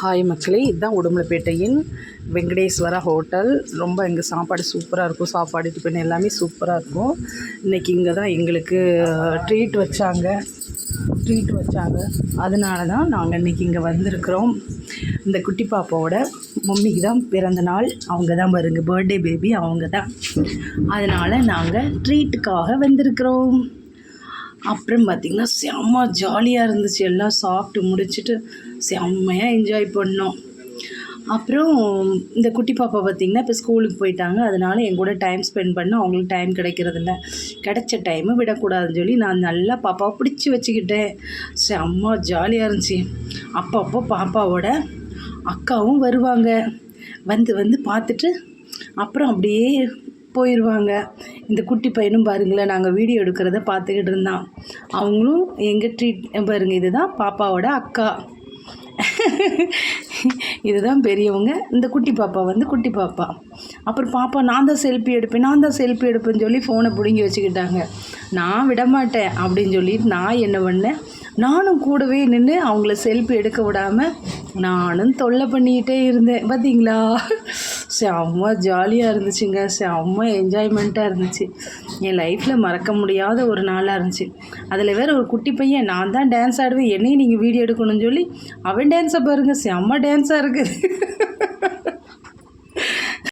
Hi மக்களே, இதுதான் உடுமலைப்பேட்டையின் Venkateswara hotel. ரொம்ப இங்கே சாப்பாடு சூப்பராக இருக்கும். சாப்பாடு டிஃபன் எல்லாமே சூப்பராக இருக்கும். இன்றைக்கி இங்கே தான் எங்களுக்கு ட்ரீட் வச்சாங்க. அதனால தான் நாங்கள் இன்றைக்கி இங்கே வந்திருக்கிறோம். இந்த குட்டி பாப்பாவோட மம்மிக்கு தான் பிறந்த நாள். அவங்க தான் பாருங்க, பர்த்டே பேபி அவங்க தான். அதனால் நாங்கள் ட்ரீட்டுக்காக வந்திருக்கிறோம். அப்புறம் பார்த்திங்கன்னா செம்ம ஜாலியாக இருந்துச்சு. எல்லாம் சாப்பிட்டு முடிச்சுட்டு செம்மையாக என்ஜாய் பண்ணோம். அப்புறம் இந்த குட்டி பாப்பா பார்த்திங்கன்னா இப்போ ஸ்கூலுக்கு போயிட்டாங்க. அதனால் என் கூட டைம் ஸ்பெண்ட் பண்ண அவங்களுக்கு டைம் கிடைக்கிறதில்ல. கிடைச்ச டைமை விடக்கூடாதுன்னு சொல்லி நான் நல்லா பாப்பாவை பிடிச்சி வச்சுக்கிட்டேன். செம்ம ஜாலியாக இருந்துச்சு. அப்பப்போ பாப்பாவோட அக்காவும் வருவாங்க. வந்து பார்த்துட்டு அப்புறம் அப்படியே போயிடுவாங்க. இந்த குட்டி பையனும் பாருங்களேன், நாங்கள் வீடியோ எடுக்கிறத பார்த்துக்கிட்டு இருந்தான். அவங்களும் எங்கள் ட்ரீட் பாருங்கள். இதுதான் பாப்பாவோட அக்கா. இதுதான் பெரியவங்க. இந்த குட்டி பாப்பா குட்டி பாப்பா. அப்புறம் பாப்பா நான் தான் செல்ஃபி எடுப்பேன்னு சொல்லி ஃபோனை பிடுங்கி வச்சுக்கிட்டாங்க. நான் விடமாட்டேன் அப்படின்னு சொல்லிட்டு நான் என்ன பண்ணேன், நானும் கூடவே நின்று அவங்கள செல்ஃபி எடுக்க விடாமல் நானும் தொல்லை பண்ணிக்கிட்டே இருந்தேன். பார்த்தீங்களா, செம்ம ஜாலியாக இருந்துச்சுங்க. செம்ம என்ஜாய்மெண்ட்டாக இருந்துச்சு. என் லைஃப்பில் மறக்க முடியாத ஒரு நாளாக இருந்துச்சு. அதில் வேறு ஒரு குட்டி பையன், நான் தான் டான்ஸ் ஆடுவேன், என்னையும் நீங்கள் வீடியோ எடுக்கணும்னு சொல்லி அவன் டான்ஸை பாருங்கள், செம்ம டான்ஸாக இருக்குது.